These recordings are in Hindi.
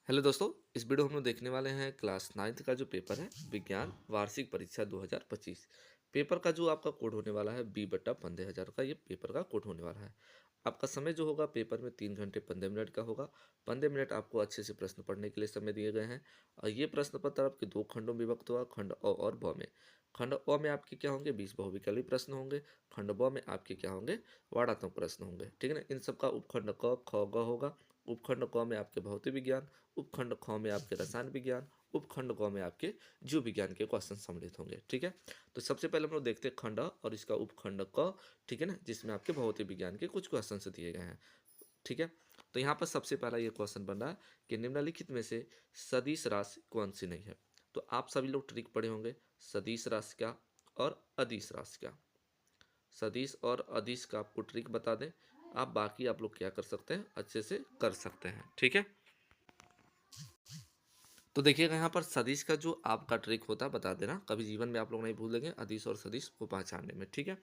हेलो दोस्तों, इस वीडियो हम लोग देखने वाले हैं क्लास 9th का जो पेपर है विज्ञान वार्षिक परीक्षा 2025। पेपर का जो आपका कोड होने वाला है B/15,000 का, ये पेपर का कोड होने वाला है। आपका समय जो होगा पेपर में 3 घंटे 15 मिनट का होगा। 15 मिनट आपको अच्छे से प्रश्न पढ़ने के लिए समय दिए गए हैं। और ये प्रश्न पत्र आपके 2 खंडों में विभक्त होगा, खंड अ और ब में। खंड अ में आपके क्या होंगे, 20 बहुविकल्पी प्रश्न होंगे। खंड ब में आपके क्या होंगे, वर्णात्मक प्रश्न होंगे। ठीक है ना। इन सब का उपखंड क ख ग होगा। उपखंड क में आपके भौतिक विज्ञान, उपखंड ख में आपके रसायन विज्ञान, उपखंड ग में आपके जीव विज्ञान के क्वेश्चन सम्मिलित होंगे। ठीक है। तो सबसे पहले हम लोग देखते हैं खंड अ और इसका उपखंड क। ठीक है ना, जिसमें आपके भौतिक विज्ञान के कुछ क्वेश्चन दिए गए हैं। ठीक है। तो यहाँ पर सबसे पहला ये क्वेश्चन बन रहा है कि निम्नलिखित में से सदिश राशि कौन सी नहीं है। तो आप सभी लोग ट्रिक पढ़े होंगे, सदिश राशि का और अदिश राशि का। सदिश और अदिश का आपको ट्रिक बता दें, आप बाकी आप लोग क्या कर सकते हैं, अच्छे से कर सकते हैं। ठीक है। तो देखिएगा यहाँ पर सदिश का जो आपका ट्रिक होता है बता देना, कभी जीवन में आप लोग नहीं भूलेंगे अदिश और सदिश को पहचानने में। ठीक है।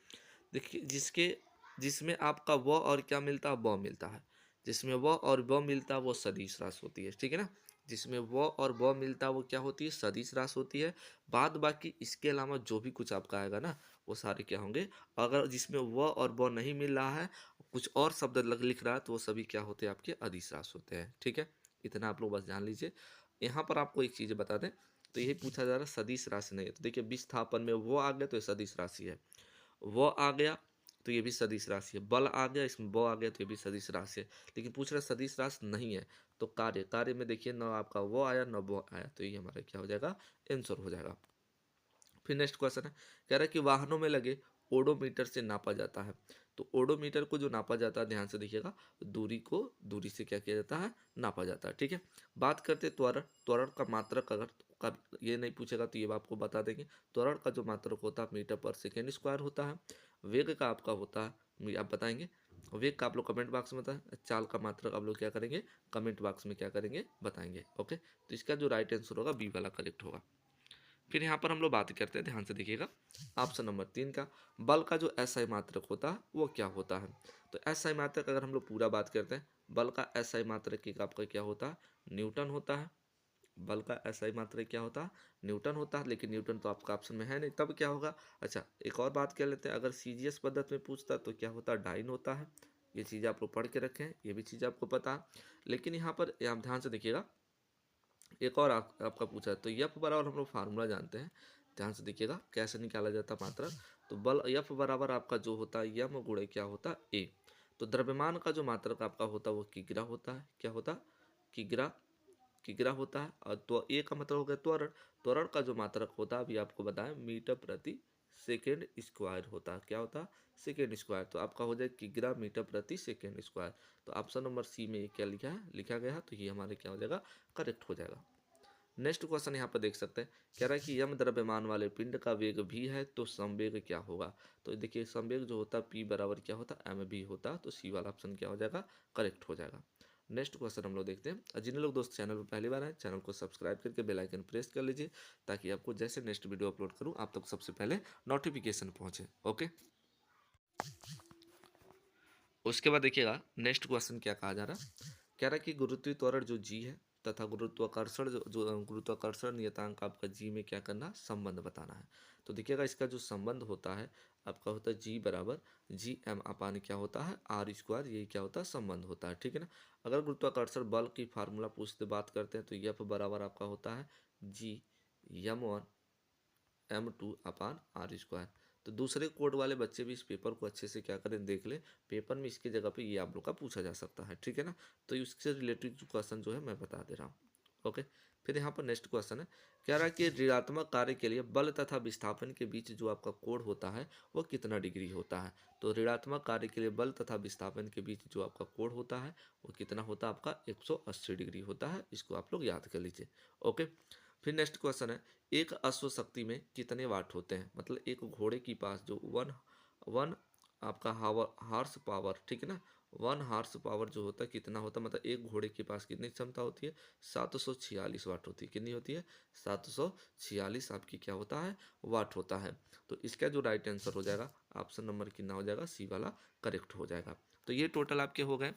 देखिए जिसमें आपका व और क्या मिलता है, ब मिलता है। जिसमें व और ब मिलता है वो सदिश राशि होती है। ठीक है ना। जिसमें व और ब मिलता है वो क्या होती है, सदिश राशि होती है। बाद बाकी इसके अलावा जो भी कुछ आपका आएगा ना, वो सारे क्या होंगे। अगर जिसमें व और ब नहीं मिल रहा है, कुछ और शब्द लिख रहा है, तो वो सभी क्या होते हैं, आपके अदिश राशि होते हैं। ठीक है। इतना आप लोग बस जान लीजिए। यहाँ पर आपको एक चीज़ बता दें, तो यही पूछा जा रहा है सदिश राशि नहीं है। तो देखिए विस्थापन में वो आ गया तो ये सदिश राशि है, वो आ गया तो ये भी सदिश राशि है, बल आ गया इसमें वो आ गया तो ये भी सदिश राशि है। लेकिन पूछ रहा है सदिश राशि नहीं है, तो कार्य में देखिए न आपका वो आया न वो आया, तो ये हमारा क्या हो जाएगा, आंसर हो जाएगा। फिर नेक्स्ट क्वेश्चन है, कह रहा है कि वाहनों में लगे ओडोमीटर से नापा जाता है। तो ओडोमीटर को जो नापा जाता है, ध्यान से देखिएगा, दूरी से क्या किया जाता है, नापा जाता है। ठीक है। बात करते त्वरण। त्वरण का मात्रक अगर का ये नहीं पूछेगा तो ये आपको बता देंगे। त्वरण का जो मात्रक होता है मीटर पर सेकेंड स्क्वायर होता है। वेग का आपका होता है, आप बताएंगे। वेग का आप लोग कमेंट बॉक्स में बताएं। चाल का मात्रक आप लोग क्या करेंगे, कमेंट बॉक्स में क्या करेंगे, बताएंगे। ओके। तो इसका जो राइट आंसर होगा बी वाला करेक्ट होगा। फिर यहाँ पर हम लोग बात करते हैं, ध्यान से देखिएगा, ऑप्शन नंबर 3 का। बल का जो एसआई मात्रक होता है वो क्या होता है। तो एसआई मात्रक अगर हम लोग पूरा बात करते हैं, बल का एसआई मात्रक एक आपका क्या होता है, न्यूटन होता है। बल का एसआई मात्रक क्या होता है, न्यूटन होता है। लेकिन न्यूटन तो आपका ऑप्शन में है नहीं, तब क्या होगा। अच्छा, एक और बात कर लेते हैं, अगर सीजीएस पद्धति में पूछता तो क्या होता है, डाइन होता है। ये चीज़ आप लोग पढ़ के रखें, ये भी चीज़ आपको पता है। लेकिन यहाँ पर आप ध्यान से देखिएगा, एक और आपका पूछा है, तो यफ बराबर हम लोग फार्मूला जानते हैं। ध्यान से देखिएगा कैसे निकाला जाता है मात्रक। तो बल यफ बराबर आपका जो होता है यम गुणे क्या होता है, ए। तो द्रव्यमान का जो मात्रक आपका होता है वो किग्रा होता है। क्या होता है, किग्रा। किग्रा होता है। और तो ए का मतलब हो गया त्वरण। त्वरण का जो मात्रक होता है अभी आपको बताएं, मीटर प्रति सेकेंड स्क्वायर होता है। क्या होता है, सेकेंड स्क्वायर। तो आपका हो जाए किग्रा मीटर प्रति सेकेंड स्क्वायर। तो ऑप्शन नंबर सी में ये क्या लिखा है, लिखा गया है, तो ये हमारे क्या हो जाएगा, करेक्ट हो जाएगा। नेक्स्ट क्वेश्चन यहाँ पर देख सकते हैं, कह रहा है कि यम द्रव्यमान वाले पिंड का वेग भी है तो संवेग क्या होगा। तो देखिए संवेग जो होता है पी बराबर क्या होता है, एम भी होता है। तो सी वाला ऑप्शन क्या हो जाएगा, करेक्ट हो जाएगा। नेक्स्ट क्वेश्चन हम लोग देखते हैं, और जिन लोग दोस्त चैनल पर पहली बार आए, चैनल को सब्सक्राइब करके बेल आइकन प्रेस कर लीजिए, ताकि आपको जैसे नेक्स्ट वीडियो अपलोड करूँ आप तक सबसे पहले नोटिफिकेशन पहुँचे। ओके। उसके बाद देखिएगा नेक्स्ट क्वेश्चन क्या कहा जा रहा है, कह रहा है कि गुरुत्वीय त्वरण जो जी है तथा गुरुत्वाकर्षण जो गुरुत्वाकर्षण नियतांक आपका जी में क्या करना, संबंध बताना है। तो देखिएगा इसका जो संबंध होता है आपका होता है जी बराबर जी एम अपान क्या होता है, आर स्क्वायर। यही क्या होता है, संबंध होता है। ठीक है ना। अगर गुरुत्वाकर्षण बल की फार्मूला पूछते बात करते हैं, तो एफ बराबर आपका होता है जी M1 M2 upon R square. तो दूसरे कोड वाले बच्चे भी इस पेपर को अच्छे से क्या करें, देख लें। पेपर में इसके जगह पे ये आप लोग का पूछा जा सकता है। ठीक है ना। तो इससे रिलेटेड क्वेश्चन जो है मैं बता दे रहा हूँ। ओके। फिर यहाँ पर नेक्स्ट क्वेश्चन है, कह रहा है कि ऋणात्मक कार्य के लिए बल तथा विस्थापन के बीच जो आपका कोण होता है वो कितना डिग्री होता है। तो ऋणात्मक कार्य के लिए बल तथा विस्थापन के बीच जो आपका कोण होता है वो कितना होता है, आपका 180 डिग्री होता है। इसको आप लोग याद कर लीजिए। ओके। फिर नेक्स्ट क्वेश्चन है, एक अश्व शक्ति में कितने वाट होते हैं। मतलब एक घोड़े के पास जो वन वन आपका हार्स पावर, ठीक है ना, 1 हार्स पावर जो होता है कितना होता है, मतलब एक घोड़े के पास कितनी क्षमता होती है, 746 वाट होती है। कितनी होती है, 746 आपकी क्या होता है, वाट होता है। तो इसका जो राइट आंसर हो जाएगा ऑप्शन नंबर कितना हो जाएगा, सी वाला करेक्ट हो जाएगा। तो ये टोटल आपके हो गए।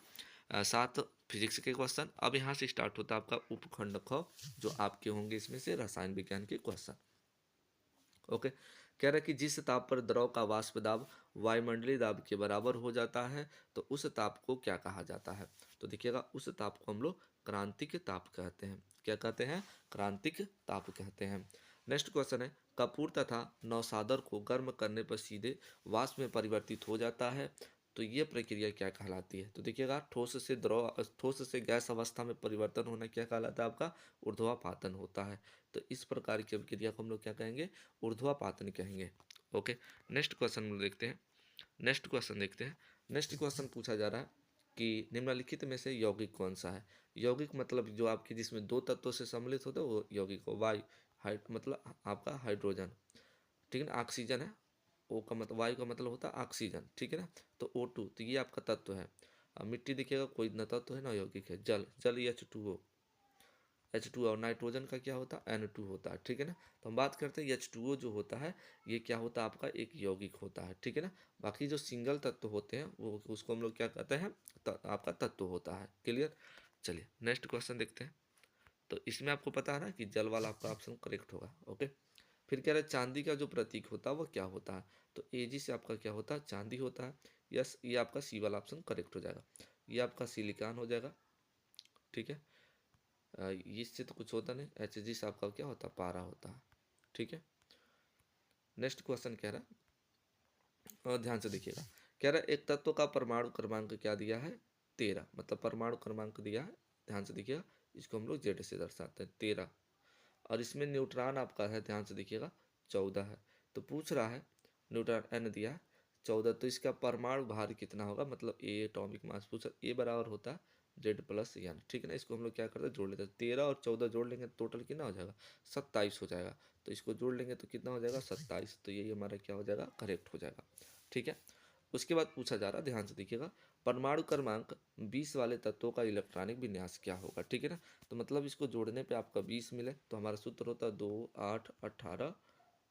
सात फिजिक्स के क्वेश्चन। अब यहाँ से स्टार्ट होता है आपका उपखंड ख, जो आपके होंगे इसमें से रसायन विज्ञान के क्वेश्चन। ओके, कह रहा है कि जिस ताप पर द्रव का वाष्प दाब वायुमंडलीय दाब के बराबर हो जाता है तो उस ताप को क्या कहा जाता है। तो देखिएगा, उस ताप को हम लोग क्रांतिक ताप कहते हैं। क्या कहते हैं? क्रांतिक ताप कहते हैं। नेक्स्ट क्वेश्चन है, कपूर तथा नौसादर को गर्म करने पर सीधे वाष्प में परिवर्तित हो जाता है, तो ये प्रक्रिया क्या कहलाती है। तो देखिएगा, ठोस से गैस अवस्था में परिवर्तन होना क्या कहलाता है? आपका ऊर्ध्वापातन होता है। तो इस प्रकार की अभिक्रिया को हम लोग क्या कहेंगे? ऊर्ध्वापातन कहेंगे। ओके, नेक्स्ट क्वेश्चन देखते हैं। नेक्स्ट क्वेश्चन पूछा जा रहा है कि निम्नलिखित में से यौगिक कौन सा है। यौगिक मतलब जो आपके जिसमें दो तत्वों से सम्मिलित होता है वो यौगिक हो। मतलब आपका हाइड्रोजन, ठीक है ना। ऑक्सीजन है, ओ का मतलब, वायु का मतलब होता है ऑक्सीजन, ठीक है ना। तो O2, तो ये आपका तत्व है। अब मिट्टी देखिएगा, कोई न तत्व है ना यौगिक है। जल, जल H2O और नाइट्रोजन का क्या होता है? N2 होता है, ठीक है ना। तो हम बात करते हैं H2O जो होता है ये क्या होता है? आपका एक यौगिक होता है, ठीक है ना। बाकी जो सिंगल तत्व होते हैं वो उसको हम लोग क्या कहते हैं? आपका तत्व होता है। क्लियर। चलिए नेक्स्ट क्वेश्चन देखते हैं। तो इसमें आपको पता है ना कि जल वाला आपका ऑप्शन करेक्ट होगा। ओके, फिर कह रहा है चांदी का जो प्रतीक होता है वो क्या होता है। तो Ag से आपका क्या होता है? चांदी होता है। यस, ये आपका सी वाला ऑप्शन करेक्ट हो जाएगा। ये आपका सिलिकॉन हो जाएगा, ठीक है। इससे तो कुछ होता नहीं। Hg से आपका क्या होता है? पारा होता है, ठीक है। नेक्स्ट क्वेश्चन कह रहा है, और ध्यान से देखिएगा, कह रहा है एक तत्व का परमाणु क्रमांक क्या दिया है? 13, मतलब परमाणु क्रमांक दिया है। ध्यान से देखिएगा, इसको हम लोग जेड से दर्शाते हैं 13। और इसमें न्यूट्रॉन आपका है, ध्यान से देखिएगा, 14 है। तो पूछ रहा है न्यूट्रॉन n दिया है 14, तो इसका परमाणु भार कितना होगा, मतलब ए एटॉमिक मास पूछा। ए बराबर होता है Z+N, ठीक है ना। इसको हम लोग क्या करते हैं? जोड़ लेते हैं। 13 और 14 जोड़ लेंगे तो टोटल कितना हो जाएगा? 27 हो जाएगा। तो इसको जोड़ लेंगे तो कितना हो जाएगा? 27। तो यही हमारा क्या हो जाएगा? करेक्ट हो जाएगा, ठीक है। उसके बाद पूछा जा रहा है, ध्यान से देखिएगा, परमाणु क्रमांक 20 वाले तत्वों का इलेक्ट्रॉनिक विन्यास क्या होगा, ठीक है ना। तो मतलब इसको जोड़ने पे आपका 20 मिले तो हमारा सूत्र होता है 2 8 18,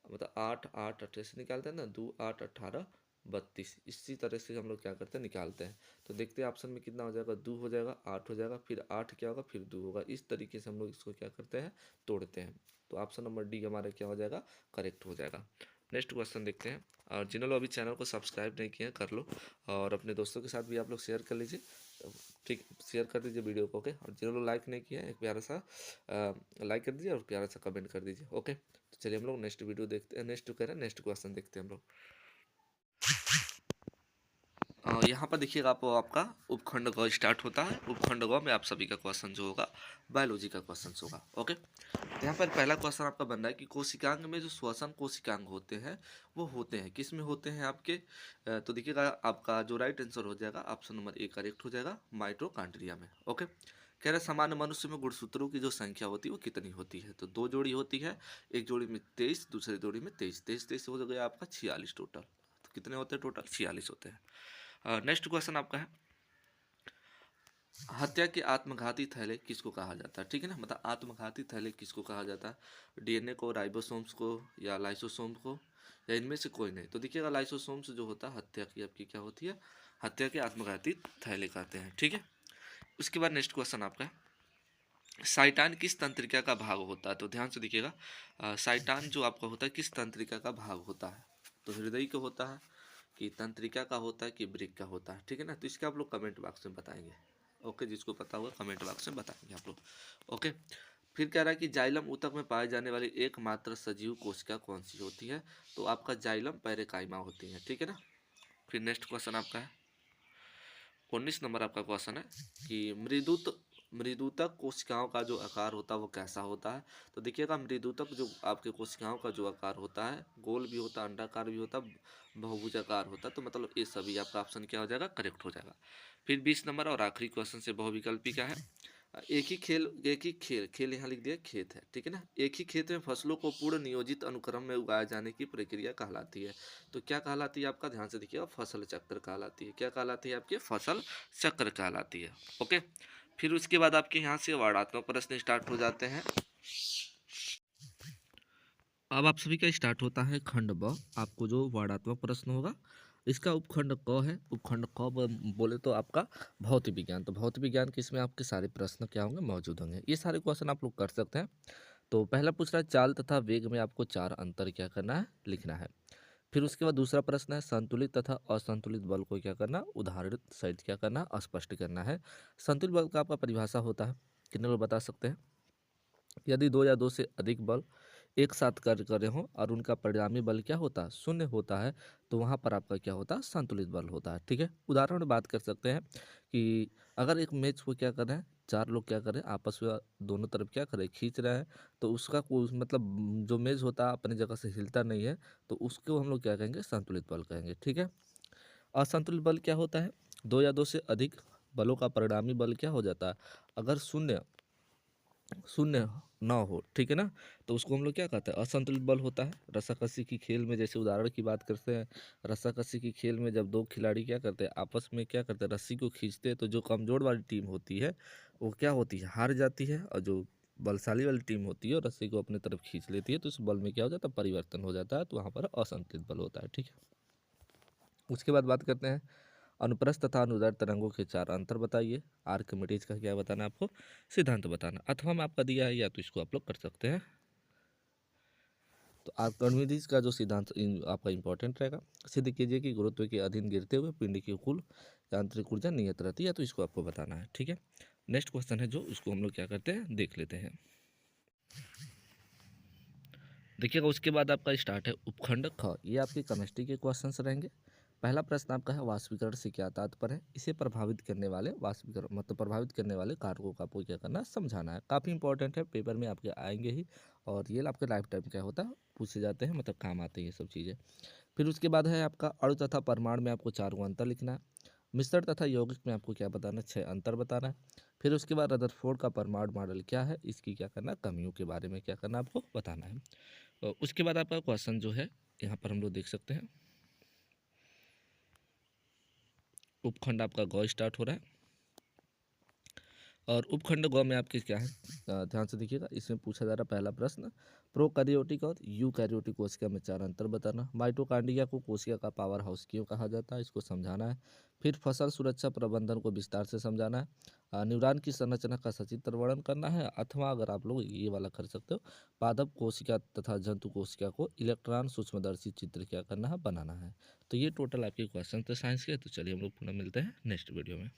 मतलब 8 8 18 से निकालते हैं ना, 2 8 18 32। इसी तरह से हम लोग क्या करते हैं? निकालते हैं। तो देखते हैं ऑप्शन में कितना हो जाएगा? 2 हो जाएगा, 8 हो जाएगा, फिर 8 क्या होगा? फिर 2 होगा। इस तरीके से हम लोग इसको क्या करते हैं? तोड़ते हैं। तो ऑप्शन नंबर डी हमारा क्या हो जाएगा? करेक्ट हो जाएगा। नेक्स्ट क्वेश्चन देखते हैं। और जिन लोग अभी चैनल को सब्सक्राइब नहीं किए हैं कर लो, और अपने दोस्तों के साथ भी आप लोग शेयर कर लीजिए, तो ठीक, शेयर कर दीजिए वीडियो को। ओके, और जिन लोग लाइक नहीं किए हैं एक प्यारा सा लाइक कर दीजिए और प्यारा सा कमेंट कर दीजिए। ओके, तो चलिए हम लोग नेक्स्ट वीडियो देखते हैं, नेक्स्ट क्वेश्चन देखते हैं हम लोग। यहाँ पर देखिएगा, आपका उपखंड ग स्टार्ट होता है। उपखंड ग में आप सभी का क्वेश्चन जो होगा बायोलॉजी का क्वेश्चन होगा। ओके, तो यहाँ पर पहला क्वेश्चन आपका बन रहा है कि कोशिकांग में जो श्वसन कोशिकांग होते हैं वो होते हैं किस में होते हैं आपके? तो देखिएगा, आपका जो राइट आंसर हो जाएगा ऑप्शन नंबर ए करेक्ट हो जाएगा, माइटोकॉन्ड्रिया में। ओके, कह रहे सामान्य मनुष्य में गुणसूत्रों की जो संख्या होती है वो कितनी होती है? तो 2 जोड़ी होती है। एक जोड़ी में 23, दूसरी जोड़ी में 23, 23 23 हो गया आपका 46 टोटल। तो कितने होते हैं टोटल? 46 होते हैं। नेक्स्ट क्वेश्चन आपका है, हत्या के आत्मघाती थैले किसको कहा जाता है? ठीक है ना, मतलब आत्मघाती थैले किसको कहा जाता है? डीएनए को, राइबोसोम्स को, या लाइसोसोम को, या इनमें से कोई नहीं। तो देखिएगा, लाइसोसोम्स जो होता है हत्या की आपकी क्या होती है? हत्या के आत्मघाती थैले कहते हैं, ठीक है। उसके बाद नेक्स्ट क्वेश्चन आपका है, साइटान किस तंत्रिका का भाग होता है? तो ध्यान से देखिएगा, साइटान जो आपका होता है किस तंत्रिका का भाग होता है? तो हृदय का होता है, कि तंत्रिका का होता है, कि वृक्क का होता है, ठीक है ना। तो इसके आप लोग कमेंट बॉक्स में बताएंगे। ओके, जिसको पता होगा कमेंट बॉक्स में बताएंगे आप लोग। ओके, फिर कह रहा है कि जाइलम ऊतक में पाई जाने वाली एकमात्र सजीव कोशिका कौन सी होती है? तो आपका जाइलम पैरेकाइमा होती है, ठीक है ना। फिर नेक्स्ट क्वेश्चन आपका है, 19 नंबर आपका क्वेश्चन है कि मृदुतक कोशिकाओं का जो आकार होता है वो कैसा होता है? तो देखिएगा, मृदुतक जो आपके कोशिकाओं का जो आकार होता है गोल भी होता है, अंडाकार भी होता है, बहुभुजाकार होता है। तो मतलब ये सभी आपका ऑप्शन क्या हो जाएगा? करेक्ट हो जाएगा। फिर 20 नंबर और आखिरी क्वेश्चन से बहुविकल्पी का है, एक ही खेल यहाँ लिख दिया खेत है, ठीक है ना। एक ही खेत में फसलों को पूर्ण नियोजित अनुक्रम में उगाए जाने की प्रक्रिया कहलाती है। तो क्या कहलाती है आपका? ध्यान से देखिएगा, फसल चक्र कहलाती है। क्या कहलाती है आपकी? फसल चक्र कहलाती है। ओके, फिर उसके बाद आपके यहाँ से वर्णात्मक प्रश्न स्टार्ट हो जाते हैं। अब आप सभी का स्टार्ट होता है खंड ब, आपको जो वर्णात्मक प्रश्न होगा इसका उपखंड क है। उपखंड क बोले तो आपका भौतिक विज्ञान। तो भौतिक विज्ञान के इसमें आपके सारे प्रश्न क्या होंगे, मौजूद होंगे। ये सारे क्वेश्चन आप लोग कर सकते हैं। तो पहला पूछ रहा है चाल तथा वेग में आपको 4 अंतर क्या करना है, लिखना है। फिर उसके बाद दूसरा प्रश्न है संतुलित तथा असंतुलित बल को क्या करना, उदाहरण सहित क्या करना, स्पष्ट करना है। संतुलित बल का आपका परिभाषा होता है, कितने लोग बता सकते हैं? यदि दो या दो से अधिक बल एक साथ कार्य कर रहे हों और उनका परिणामी बल क्या होता है, शून्य होता है, तो वहाँ पर आपका क्या होता है, संतुलित बल होता है। ठीक है, उदाहरण में बात कर सकते हैं कि अगर एक मैच को क्या कर रहे हैं, चार लोग क्या कर रहे हैं, आपस में दोनों तरफ क्या कर रहे हैं, खींच रहे हैं, तो उसका कोई मतलब जो मेज होता है अपनी जगह से हिलता नहीं है, तो उसको हम लोग क्या कहेंगे, संतुलित बल कहेंगे। ठीक है। असंतुलित बल क्या होता है, दो या दो से अधिक बलों का परिणामी बल क्या हो जाता है, अगर शून्य शून्य ना हो, ठीक है ना, तो उसको हम लोग क्या कहते हैं, असंतुलित बल होता है। रस्साकसी की खेल में जैसे उदाहरण की बात करते हैं, रस्साकसी की खेल में जब दो खिलाड़ी क्या करते हैं, आपस में क्या करते हैं, रस्सी को खींचते हैं, तो जो कमजोर वाली टीम होती है वो क्या होती है, हार जाती है, और जो बलशाली वाली टीम होती है वो रस्सी को अपनी तरफ खींच लेती है, तो उस बल में क्या हो जाता है, परिवर्तन हो जाता है, तो वहाँ पर असंतुलित बल होता है। ठीक है। उसके बाद बात करते हैं अनुप्रस्थ तथा अनुदैर्ध्य तरंगों के 4 अंतर बताइए। आर्किमिडीज का क्या बताना है आपको, सिद्धांत बताना। अथवा में आपका दिया है, या तो इसको आप लोग कर सकते हैं। तो आर्किमिडीज का जो सिद्धांत आपका इंपॉर्टेंट रहेगा, सिद्ध कीजिए कि गुरुत्व के अधीन गिरते हुए पिंड की कुल यांत्रिक ऊर्जा नियत रहती है, या तो इसको आपको बताना है। ठीक है। नेक्स्ट क्वेश्चन है जो इसको हम लोग क्या करते हैं, देख लेते हैं। देखिएगा उसके बाद आपका स्टार्ट है उपखंड ख। ये आपके केमिस्ट्री के क्वेश्चंस रहेंगे। पहला प्रश्न आपका है वाष्पीकरण से क्या तात्पर्य है, इसे प्रभावित करने वाले वाष्पीकरण मतलब प्रभावित करने वाले कारकों का आपको क्या करना है, समझाना है। काफ़ी इंपॉर्टेंट है, पेपर में आपके आएंगे ही, और ये आपके लाइफ टाइम क्या होता है, पूछे जाते हैं, मतलब काम आते हैं ये सब चीज़ें। फिर उसके बाद है आपका अणु तथा परमाणु में आपको 4 गो अंतर लिखना है। मिश्रण तथा यौगिक में आपको क्या बताना है, 6 अंतर बताना है। फिर उसके बाद रदरफोर्ड का परमाणु मॉडल क्या है, इसकी क्या करना है, कमियों के बारे में क्या करना है, आपको बताना है। उसके बाद आपका क्वेश्चन जो है यहाँ पर हम लोग देख सकते हैं, उपखंड आपका गौ स्टार्ट हो रहा है, और उपखंड गौ में आपके क्या है, ध्यान से देखिएगा, इसमें पूछा जा रहा पहला प्रश्न, प्रोकैरियोटिक और यूकैरियोटिक कोशिका में 4 अंतर बताना। माइटोकांड्रिया को कोशिका का पावर हाउस क्यों कहा जाता है, इसको समझाना है। फिर फसल सुरक्षा प्रबंधन को विस्तार से समझाना है। न्यूरॉन की संरचना का सचित्र वर्णन करना है, अथवा अगर आप लोग ये वाला कर सकते हो, पादप कोशिका तथा जंतु कोशिका को इलेक्ट्रॉन सूक्ष्मदर्शी चित्र क्या करना है, बनाना है। तो ये टोटल आपके क्वेश्चन थे साइंस के। तो चलिए हम लोग पुनः मिलते हैं नेक्स्ट वीडियो में।